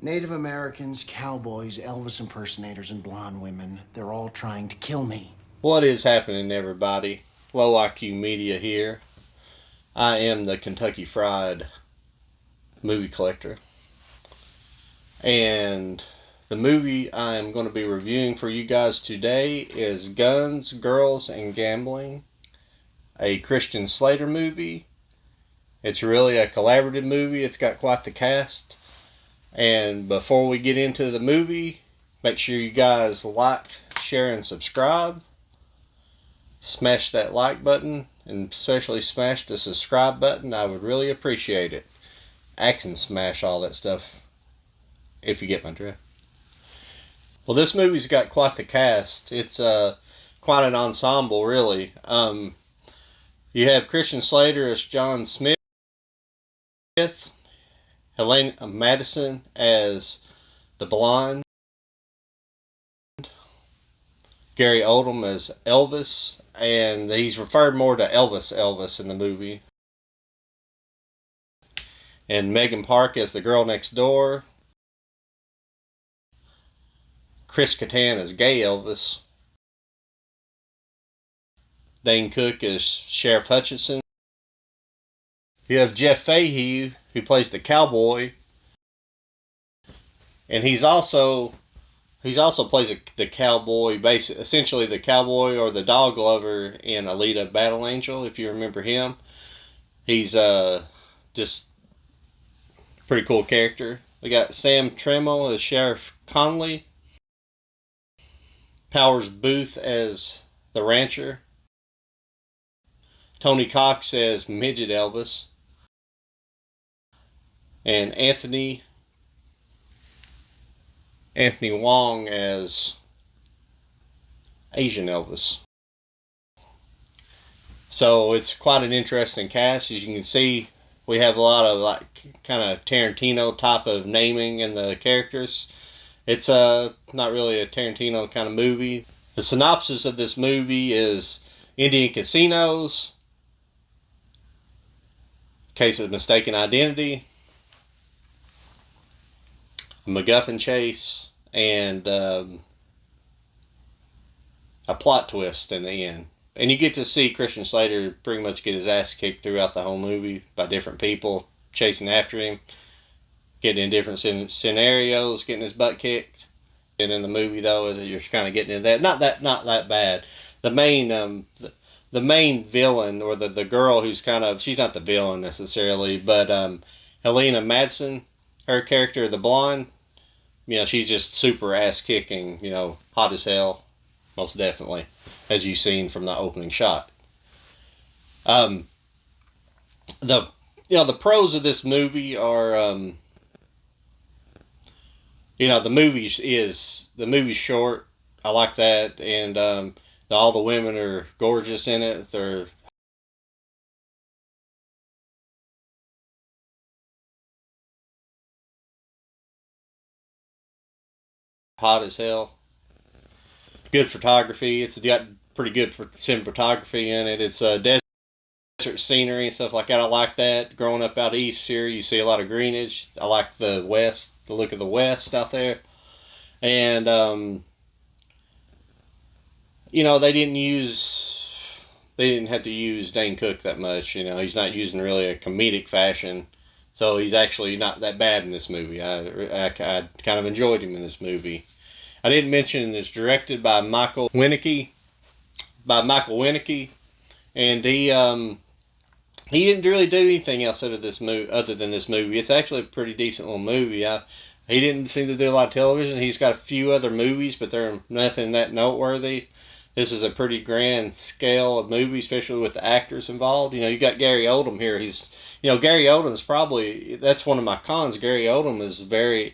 Native Americans, cowboys, Elvis impersonators, and blonde women, they're all trying to kill me. What is happening, everybody? Low IQ Media here. I am the Kentucky Fried movie collector. And the movie I am going to be reviewing for you guys today is Guns, Girls, and Gambling, a Christian Slater movie. It's really a collaborative movie. It's got quite the cast. And before we get into the movie, make sure you guys like, share, and subscribe. Smash that like button, and especially smash the subscribe button. I would really appreciate it. Action smash all that stuff, if you get my drift. Well, this movie's got quite the cast. It's quite an ensemble, really. You have Christian Slater as John Smith, Helena Madison as the blonde, Gary Oldman as Elvis, and he's referred more to Elvis in the movie, and Megan Park as the girl next door, Chris Kattan as Gay Elvis, Dane Cook as Sheriff Hutchinson. You have Jeff Fahey, who plays the cowboy, and he's also plays the cowboy, essentially the cowboy or the dog lover in Alita Battle Angel, if you remember him. He's just a pretty cool character. We got Sam Tramiel as Sheriff Conley, Powers Booth as the rancher, Tony Cox as Midget Elvis, and Anthony Wong as Asian Elvis. So it's quite an interesting cast. As you can see, we have a lot of kind of Tarantino type of naming in the characters. It's not really a Tarantino kind of movie. The synopsis of this movie is Indian casinos, case of mistaken identity, a MacGuffin chase, and a plot twist in the end. And you get to see Christian Slater pretty much get his ass kicked throughout the whole movie by different people chasing after him, getting in different scenarios, getting his butt kicked. And in the movie, though, you're kind of getting into that. Not that bad. The main villain, or the girl who's she's not the villain necessarily, but Helena Madison, her character, the blonde, she's just super ass kicking, hot as hell, most definitely, as you've seen from the opening shot. The pros of this movie are, the movie's short. I like that, and all the women are gorgeous in it. They're hot as hell. Good photography. It's got pretty good cinematography in it. It's desert scenery and stuff like that. I like that. Growing up out east here, you see a lot of greenage. I like the look of the west out there. And they didn't have to use Dane Cook that much. He's not using really a comedic fashion, so he's actually not that bad in this movie. I kind of enjoyed him in this movie. I didn't mention it's directed by Michael Winnecke. And he didn't really do anything else other than this movie. It's actually a pretty decent little movie. He didn't seem to do a lot of television. He's got a few other movies, but they're nothing that noteworthy. This is a pretty grand scale of movie, especially with the actors involved. You got Gary Oldman here. Gary Oldman's that's one of my cons. Gary Oldman is very,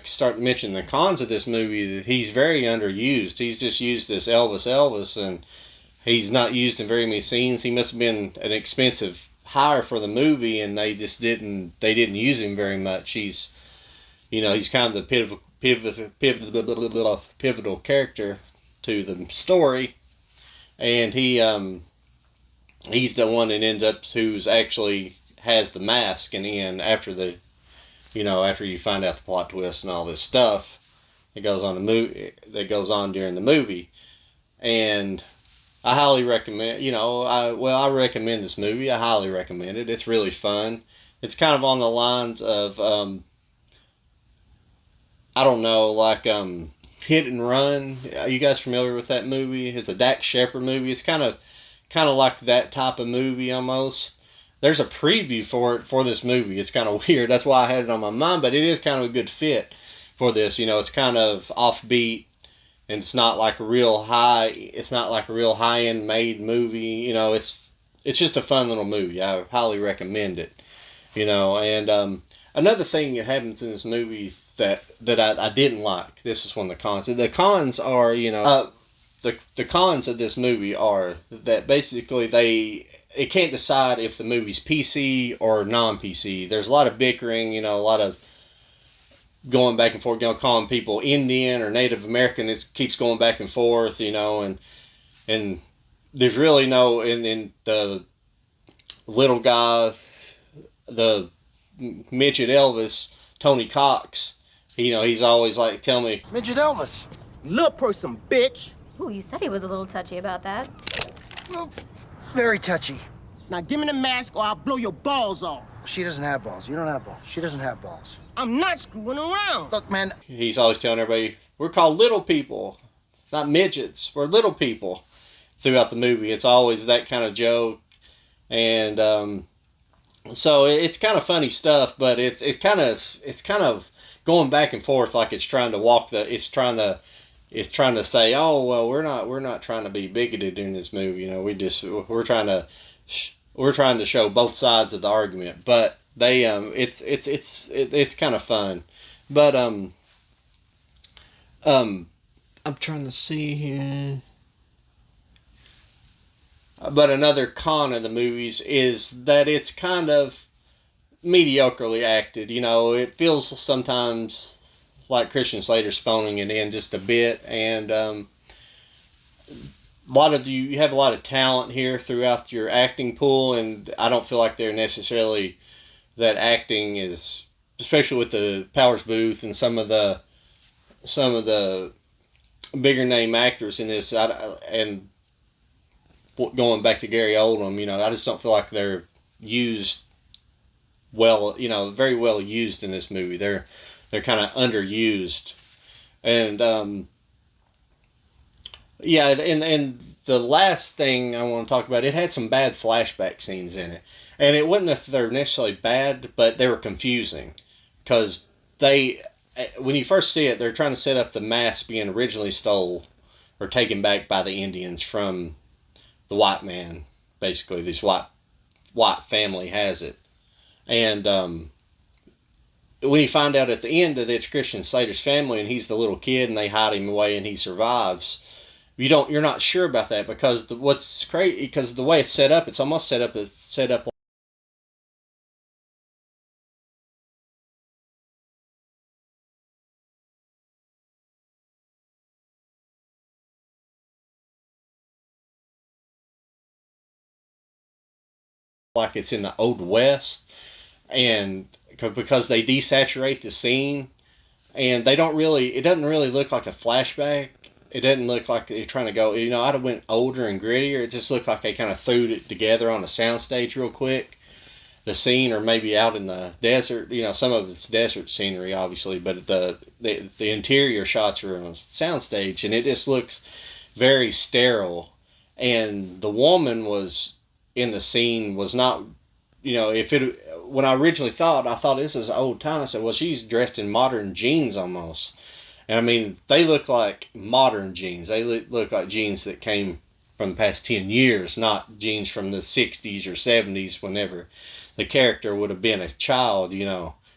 start mentioning the cons of this movie, that he's very underused. He's just used as Elvis, and he's not used in very many scenes. He must have been an expensive hire for the movie, and they didn't use him very much. He's kind of the pivotal character to the story, and he's the one that ends up who's actually has the mask in the end after the after you find out the plot twist and all this stuff that goes on during the movie. And I highly recommend, I recommend this movie. I highly recommend it. It's really fun. It's kind of on the lines of, I don't know, like Hit and Run. Are you guys familiar with that movie? It's a Dax Shepard movie. It's kind of like that type of movie almost. There's a preview for this movie. It's kind of weird. That's why I had it on my mind, but it is kind of a good fit for this. It's kind of offbeat, and it's not like a real high. It's not like a real high end made movie. It's just a fun little movie. I highly recommend it. And another thing that happens in this movie that I didn't like. This is one of the cons. The cons are, the cons of this movie are that basically it can't decide if the movie's PC or non-PC. There's a lot of bickering, a lot of going back and forth, calling people Indian or Native American. It keeps going back and forth, and there's really no, and the little guy, the midget Elvis, Tony Cox, he's always like, tell me, Midget Elvis. Little person, bitch. Ooh, you said he was a little touchy about that. Well, very touchy. Now give me the mask or I'll blow your balls off. She doesn't have balls. You don't have balls. She doesn't have balls. I'm not screwing around. Look, man. he's always telling everybody, we're called little people, not midgets. We're little people. Throughout the movie, it's always that kind of joke, and so it's kind of funny stuff. But it's kind of going back and forth, like it's trying to say, oh well, we're not trying to be bigoted in this movie. We're trying to show both sides of the argument. But they it's kind of fun. But I'm trying to see here. But another con of the movies is that it's kind of mediocrely acted. It feels sometimes like Christian Slater's phoning it in just a bit, and you have a lot of talent here throughout your acting pool, and I don't feel like they're necessarily that acting is, especially with the Powers Booth and some of the bigger name actors in this, and going back to Gary Oldman, I just don't feel like they're used well, very well used in this movie. They're kind of underused, and and the last thing I want to talk about, it had some bad flashback scenes in it, and it wasn't that they're necessarily bad, but they were confusing, because when you first see it, they're trying to set up the mask being originally stole or taken back by the Indians from the white man. Basically, this white family has it, and when you find out at the end that it's Christian Slater's family and he's the little kid and they hide him away and he survives, you're not sure about that, because what's crazy, because the way it's set up, it's almost set up like it's in the Old West, and because they desaturate the scene, and it doesn't really look like a flashback. It doesn't look like they're trying to go, I'd have went older and grittier. It just looked like they kind of threw it together on a soundstage real quick, the scene, or maybe out in the desert. Some of it's desert scenery, obviously, but the interior shots are on a soundstage, and it just looks very sterile. And the woman was in the scene was not, when I originally I thought this is old time. I said, well, she's dressed in modern jeans almost. And I mean, they look like modern jeans. They look like jeans that came from the past 10 years, not jeans from the 60s or 70s, whenever the character would have been a child,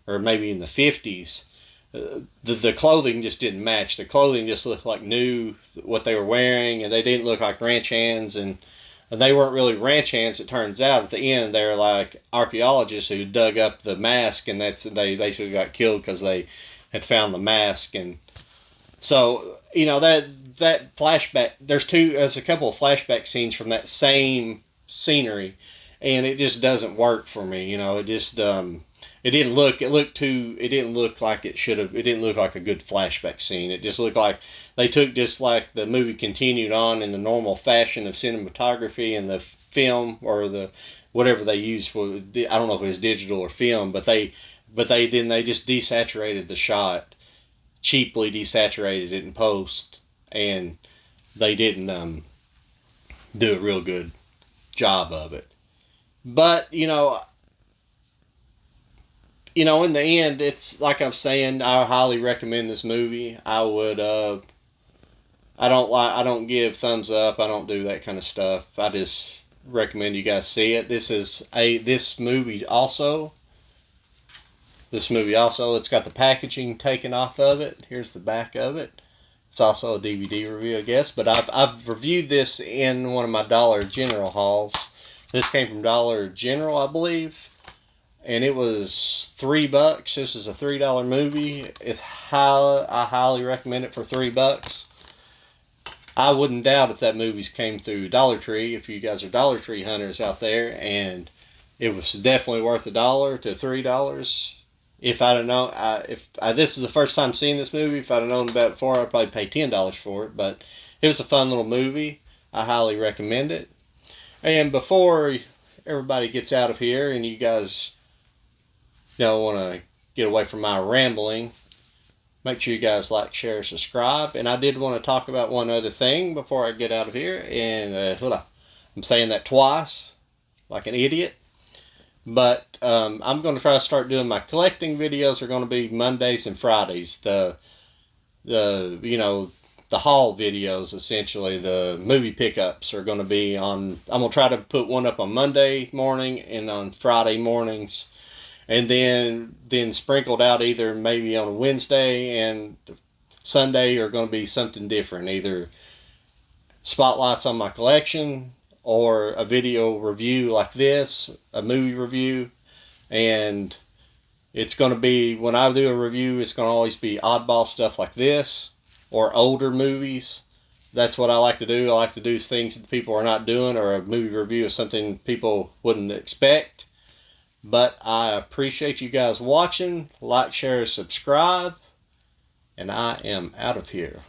or maybe in the 50s. The clothing just didn't match. The clothing just looked like new, what they were wearing, and they didn't look like ranch hands, and they weren't really ranch hands. It turns out at the end they're like archaeologists who dug up the mask, and they basically got killed because they had found the mask. And so that flashback, there's a couple of flashback scenes from that same scenery, and it just doesn't work for me. It just It didn't look like it should have. It didn't look like a good flashback scene. It just looked like they took just like the movie continued on in the normal fashion of cinematography and the film or the whatever they used for. I don't know if it was digital or film, but they just desaturated the shot, cheaply desaturated it in post, and they didn't do a real good job of it. But in the end, it's like I'm saying, I highly recommend this movie. I would, I don't give thumbs up. I don't do that kind of stuff. I just recommend you guys see it. This movie also, it's got the packaging taken off of it. Here's the back of it. It's also a DVD review, I guess. But I've reviewed this in one of my Dollar General hauls. This came from Dollar General, I believe. And it was $3. This is a $3 movie. I highly recommend it for $3. I wouldn't doubt if that movie came through Dollar Tree, if you guys are Dollar Tree hunters out there, and it was definitely worth $1 to $3. If I'd have known, this is the first time seeing this movie. If I'd have known about it before, I'd probably pay $10 for it. But it was a fun little movie. I highly recommend it. And before everybody gets out of here, and you guys want to get away from my rambling, make sure you guys like, share, subscribe. And I did want to talk about one other thing before I get out of here. And hold on, I'm saying that twice, like an idiot. But I'm going to try to start doing my collecting videos. Are going to be Mondays and Fridays. The haul videos, essentially the movie pickups, are going to be on. I'm going to try to put one up on Monday morning and on Friday mornings. And then sprinkled out either maybe on a Wednesday and Sunday are going to be something different. Either spotlights on my collection or a video review like this, a movie review. And it's going to be, when I do a review, it's going to always be oddball stuff like this or older movies. That's what I like to do. I like to do things that people are not doing, or a movie review of something people wouldn't expect. But I appreciate you guys watching. Like, share, subscribe. And I am out of here.